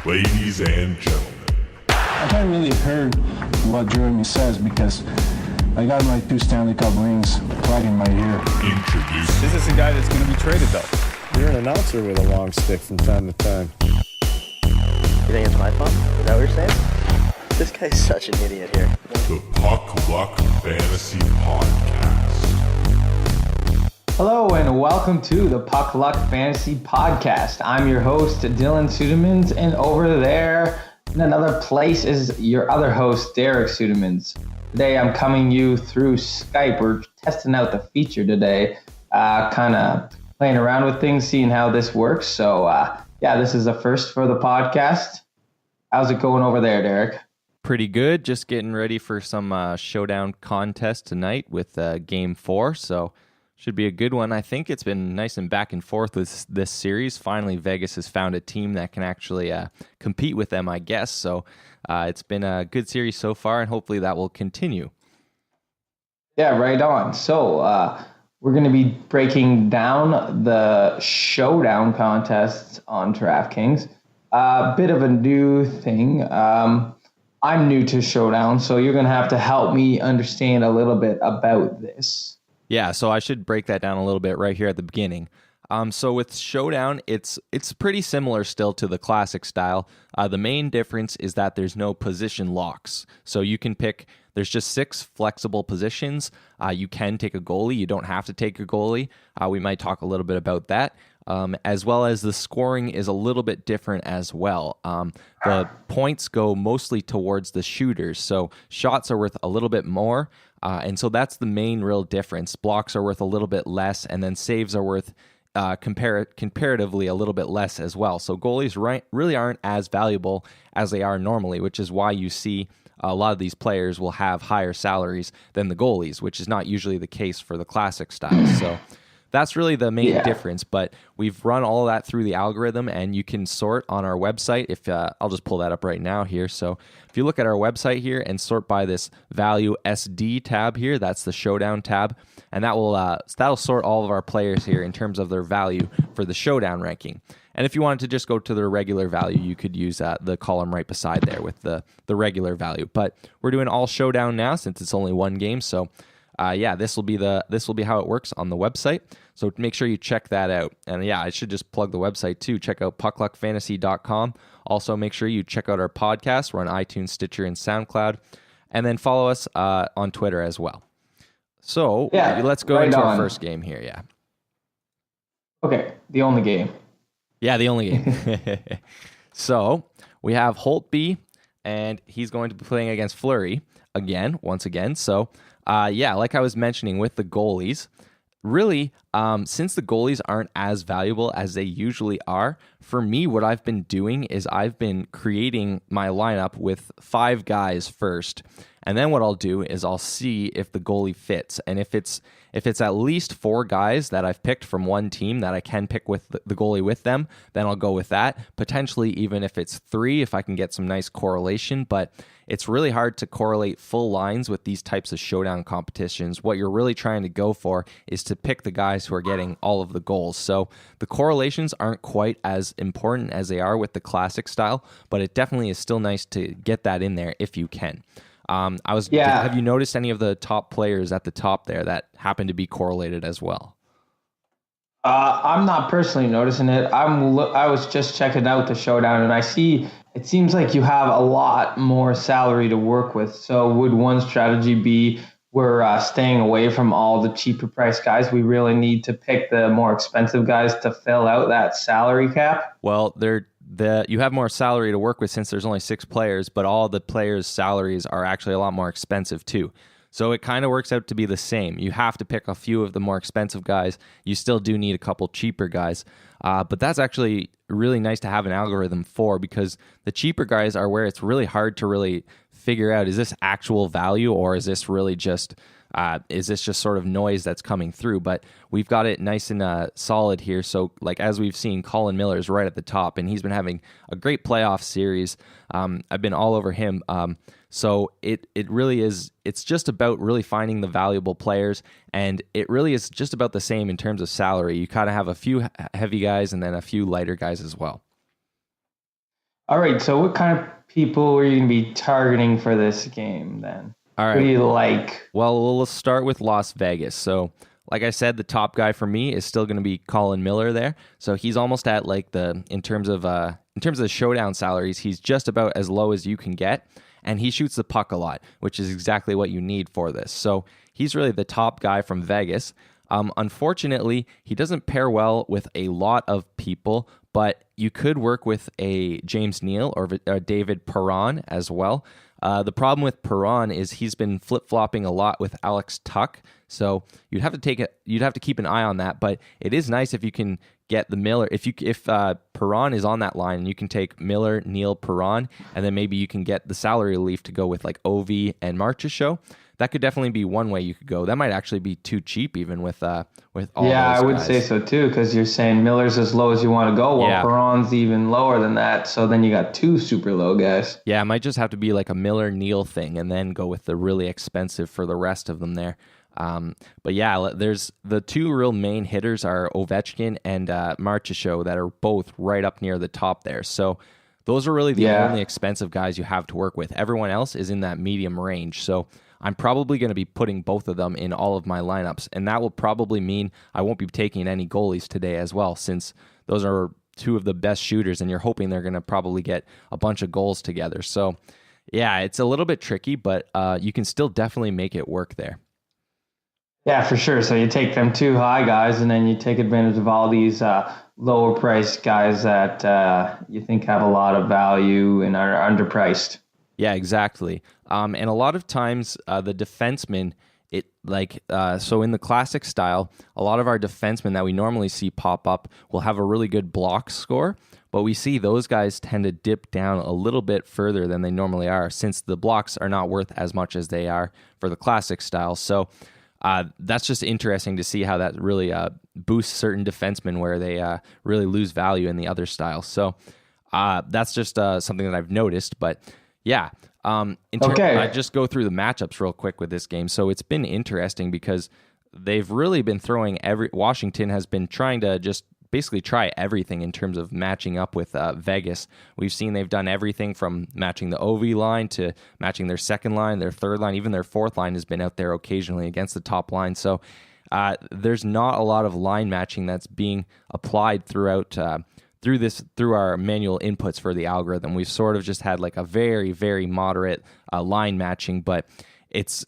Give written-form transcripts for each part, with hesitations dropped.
Ladies and gentlemen. I haven't really heard what Jeremy says because I got my 2 Stanley Cup rings right in my ear. Introduce. This is a guy that's going to be traded, though. You're an announcer with a long stick from time to time. You think it's my fault? Is that what you're saying? This guy's such an idiot here. The Puck Luck Fantasy Podcast. Hello and welcome to the Puck Luck Fantasy Podcast. I'm your host, Dylan Sudemans, and over there in another place is your other host, Derek Sudemans. Today I'm coming you through Skype. We're testing out the feature today, kind of playing around with things, seeing how this works. So this is a first for the podcast. How's it going over there, Derek? Pretty good. Just getting ready for some Showdown contest tonight with Game 4, so should be a good one. I think it's been nice and back and forth with this series. Finally, Vegas has found a team that can actually compete with them, I guess. So it's been a good series so far, and hopefully that will continue. Yeah, right on. So we're going to be breaking down the Showdown contests on DraftKings. A bit of a new thing. I'm new to Showdown, so you're going to have to help me understand a little bit about this. Yeah, so I should break that down a little bit right here at the beginning. So with Showdown, it's pretty similar still to the classic style. The main difference is that there's no position locks. So you can pick, there's just 6 flexible positions. You can take a goalie. You don't have to take a goalie. We might talk a little bit about that. As well as the scoring is a little bit different as well. The points go mostly towards the shooters. So shots are worth a little bit more. And so that's the main real difference. Blocks are worth a little bit less, and then saves are worth comparatively a little bit less as well. So goalies really aren't as valuable as they are normally, which is why you see a lot of these players will have higher salaries than the goalies, which is not usually the case for the classic style. So that's really the main difference, but we've run all of that through the algorithm, and you can sort on our website. If I'll just pull that up right now here. So if you look at our website here and sort by this value SD tab here, that's the Showdown tab, and that'll sort all of our players here in terms of their value for the Showdown ranking. And if you wanted to just go to their regular value, you could use the column right beside there with the regular value. But we're doing all Showdown now since it's only one game, so this will be how it works on the website. So make sure you check that out. And I should just plug the website too. Check out puckluckfantasy.com. Also, make sure you check out our podcast. We're on iTunes, Stitcher, and SoundCloud. And then follow us on Twitter as well. So let's go into our first game here. Yeah. Okay, the only game. Yeah, the only game. So we have Holtby, and he's going to be playing against Fleury once again. So like I was mentioning with the goalies, really, since the goalies aren't as valuable as they usually are, for me, what I've been doing is I've been creating my lineup with 5 guys first. And then what I'll do is I'll see if the goalie fits. And if it's at least 4 guys that I've picked from one team that I can pick with the goalie with them, then I'll go with that. Potentially even if it's 3, if I can get some nice correlation. But it's really hard to correlate full lines with these types of Showdown competitions. What you're really trying to go for is to pick the guys who are getting all of the goals. So the correlations aren't quite as important as they are with the classic style, but it definitely is still nice to get that in there if you can. Have you noticed any of the top players at the top there that happen to be correlated as well? I'm not personally noticing it. I was just checking out the Showdown, and I see it seems like you have a lot more salary to work with. So would one strategy be we're staying away from all the cheaper price guys? We really need to pick the more expensive guys to fill out that salary cap? Well, you have more salary to work with since there's only 6 players, but all the players' salaries are actually a lot more expensive too. So it kind of works out to be the same. You have to pick a few of the more expensive guys. You still do need a couple cheaper guys. But that's actually really nice to have an algorithm for, because the cheaper guys are where it's really hard to really figure out, is this actual value or is this really just sort of noise that's coming through? But we've got it nice and solid here. So like as we've seen, Colin Miller's right at the top, and he's been having a great playoff series. I've been all over him. So it really is, it's just about really finding the valuable players, and it really is just about the same in terms of salary. You kind of have a few heavy guys and then a few lighter guys as well. All right, so what kind of people are you going to be targeting for this game then? All Who do right. you like? Well, let's start with Las Vegas. So, like I said, the top guy for me is still going to be Colin Miller there. So he's almost at like in terms of the showdown salaries, he's just about as low as you can get, and he shoots the puck a lot, which is exactly what you need for this. So he's really the top guy from Vegas. Unfortunately, he doesn't pair well with a lot of people, but you could work with a James Neal or a David Perron as well. The problem with Perron is he's been flip-flopping a lot with Alex Tuck, so you'd have to keep an eye on that. But it is nice if you can get the Miller. If Perron is on that line, and you can take Miller, Neal, Perron, and then maybe you can get the salary relief to go with like Ovi and Marchessault. That could definitely be one way you could go. That might actually be too cheap, even with all. Yeah, those I would guys. say so too, because you're saying Miller's as low as you want to go, while Yeah. Perron's even lower than that. So then you got two super low guys. Yeah, it might just have to be like a Miller Neal thing, and then go with the really expensive for the rest of them there. But yeah, there's the two real main hitters are Ovechkin and Marchessault that are both right up near the top there. So those are really the Yeah. only expensive guys you have to work with. Everyone else is in that medium range. So I'm probably going to be putting both of them in all of my lineups, and that will probably mean I won't be taking any goalies today as well, since those are two of the best shooters, and you're hoping they're going to probably get a bunch of goals together. So yeah, it's a little bit tricky, but you can still definitely make it work there. Yeah, for sure. So you take them two high guys, and then you take advantage of all these lower priced guys that you think have a lot of value and are underpriced. Yeah, exactly. And a lot of times the defensemen, so in the classic style, a lot of our defensemen that we normally see pop up will have a really good block score, but we see those guys tend to dip down a little bit further than they normally are, since the blocks are not worth as much as they are for the classic style. So that's just interesting to see how that really boosts certain defensemen where they really lose value in the other style. So that's just something that I've noticed. But yeah, Okay. I just go through the matchups real quick with this game. So it's been interesting because they've really been throwing Washington has been trying to just basically try everything in terms of matching up with Vegas. We've seen they've done everything from matching the OV line to matching their second line, their third line, even their fourth line has been out there occasionally against the top line. So there's not a lot of line matching that's being applied throughout through our manual inputs for the algorithm. We've sort of just had like a very, very moderate line matching, but it's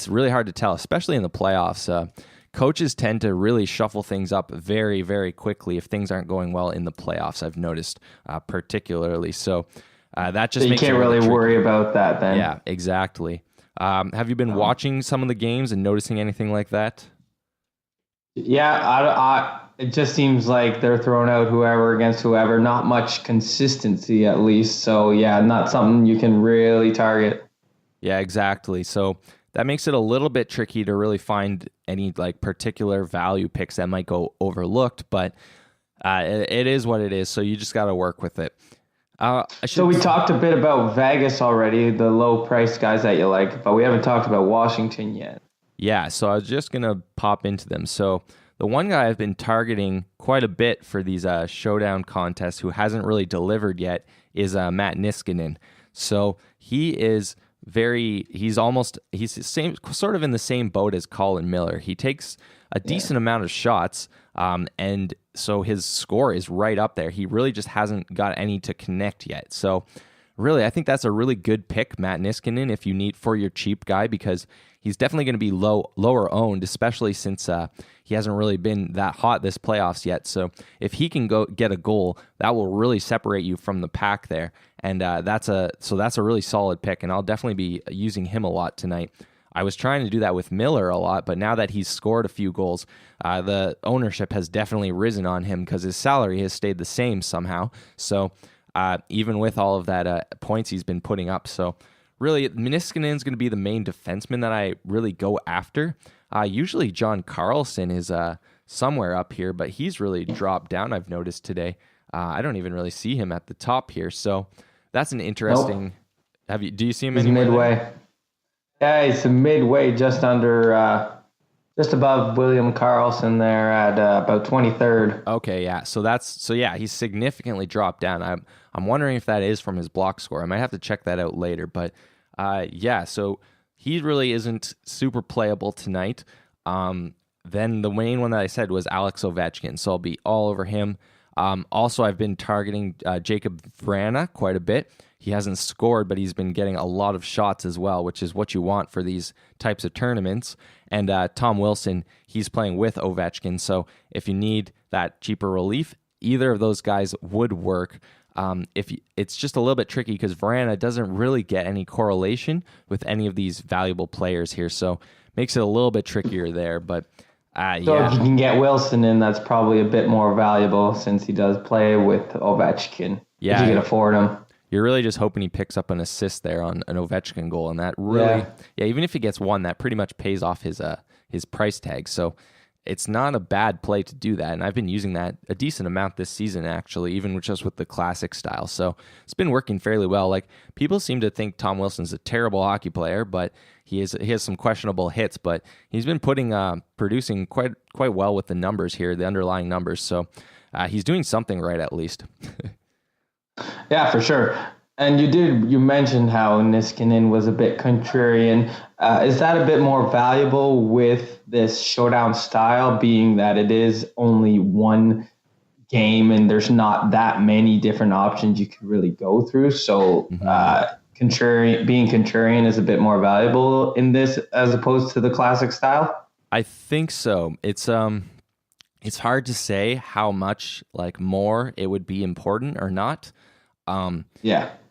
really hard to tell, especially in the playoffs. Coaches tend to really shuffle things up very, very quickly if things aren't going well in the playoffs, I've noticed particularly. So that just So you makes it can't really tricky. worry about that then. Yeah, exactly. Have you been watching some of the games and noticing anything like that? Yeah, it just seems like they're throwing out whoever against whoever, not much consistency at least. So yeah, not something you can really target. Yeah, exactly. So that makes it a little bit tricky to really find any like particular value picks that might go overlooked, but it is what it is. So you just got to work with it. So we talked a bit about Vegas already, the low price guys that you like, but we haven't talked about Washington yet. Yeah, so I was just going to pop into them. So the one guy I've been targeting quite a bit for these showdown contests who hasn't really delivered yet is Matt Niskanen. So he's the same, sort of in the same boat as Colin Miller. He takes a decent amount of shots, and so his score is right up there. He really just hasn't got any to connect yet. So really, I think that's a really good pick, Matt Niskanen, if you need for your cheap guy, because he's definitely going to be lower owned, especially since he hasn't really been that hot this playoffs yet. So if he can go get a goal, that will really separate you from the pack there. And that's a really solid pick, and I'll definitely be using him a lot tonight. I was trying to do that with Miller a lot, but now that he's scored a few goals, the ownership has definitely risen on him because his salary has stayed the same somehow. So even with all of that points he's been putting up. So really, Niskanen is going to be the main defenseman that I really go after. Usually John Carlson is somewhere up here, but he's really dropped down, I've noticed today. I don't even really see him at the top here. So that's an interesting... Do you see him He's anywhere? midway. Yeah, he's midway, just under Just above William Carlson there at about 23rd. Okay, yeah. So yeah, he's significantly dropped down. I'm wondering if that is from his block score. I might have to check that out later. But yeah, so he really isn't super playable tonight. Then the main one that I said was Alex Ovechkin, so I'll be all over him. Also, I've been targeting Jacob Vrana quite a bit. He hasn't scored, but he's been getting a lot of shots as well, which is what you want for these types of tournaments. And Tom Wilson, he's playing with Ovechkin, so if you need that cheaper relief, either of those guys would work. It's just a little bit tricky because Vrana doesn't really get any correlation with any of these valuable players here, so makes it a little bit trickier there. But So yeah. if you can get Wilson in, that's probably a bit more valuable since he does play with Ovechkin. Yeah. If you can afford him. You're really just hoping he picks up an assist there on an Ovechkin goal, and that really, yeah, even if he gets one, that pretty much pays off his price tag. So it's not a bad play to do that, and I've been using that a decent amount this season, actually, even just with the classic style. So it's been working fairly well. Like, people seem to think Tom Wilson's a terrible hockey player, but he has some questionable hits, but he's been producing quite well with the numbers here, the underlying numbers. So he's doing something right, at least. Yeah, for sure. And you mentioned how Niskanen was a bit contrarian. Is that a bit more valuable with this showdown style, being that it is only one game and there's not that many different options you could really go through? So being contrarian is a bit more valuable in this as opposed to the classic style? I think so. It's hard to say how much more it would be important or not.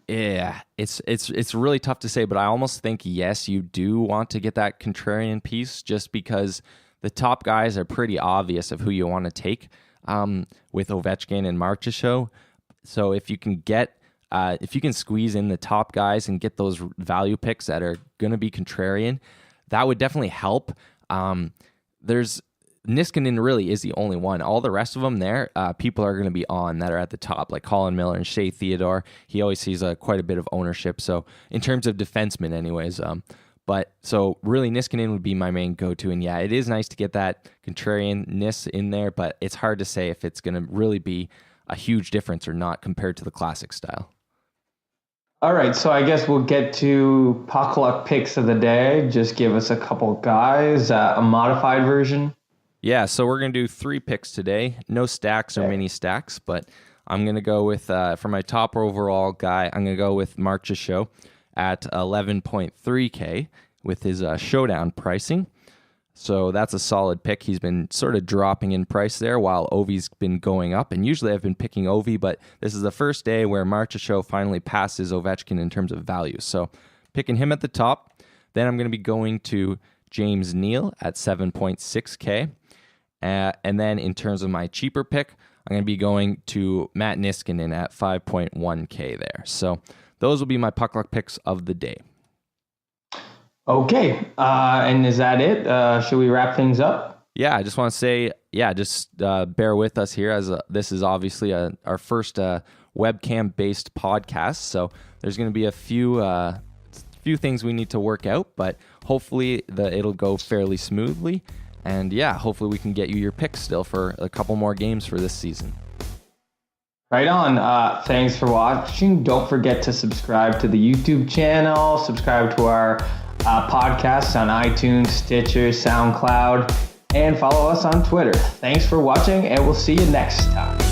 Yeah, it's really tough to say, but I almost think yes, you do want to get that contrarian piece just because the top guys are pretty obvious of who you want to take with Ovechkin and Marchessault. So if you can squeeze in the top guys and get those value picks that are going to be contrarian, that would definitely help. Niskanen really is the only one. All the rest of them there, people are going to be on that are at the top, like Colin Miller and Shea Theodore. He always sees quite a bit of ownership. So in terms of defensemen anyways, but so really Niskanen would be my main go-to. And yeah, it is nice to get that contrarian-ness in there, but it's hard to say if it's going to really be a huge difference or not compared to the classic style. All right, so I guess we'll get to puck luck picks of the day. Just give us a couple guys, a modified version. Yeah, so we're going to do 3 picks today. No stacks or mini stacks, but I'm going to go with, for my top overall guy, I'm going to go with Marchessault at 11.3K with his showdown pricing. So that's a solid pick. He's been sort of dropping in price there while Ovi's been going up. And usually I've been picking Ovi, but this is the first day where Marchessault finally passes Ovechkin in terms of value. So picking him at the top. Then I'm going to be going to James Neal at 7.6K. And then in terms of my cheaper pick, I'm going to be going to Matt Niskanen at 5.1K there. So those will be my puck luck picks of the day. Okay. And is that it? Should we wrap things up? Yeah, I just want to say, just bear with us here as this is obviously our first webcam-based podcast. So there's going to be a few things we need to work out, but hopefully it'll go fairly smoothly. And yeah, hopefully we can get you your picks still for a couple more games for this season. Right on. Thanks for watching. Don't forget to subscribe to the YouTube channel, subscribe to our podcasts on iTunes, Stitcher, SoundCloud, and follow us on Twitter. Thanks for watching, and we'll see you next time.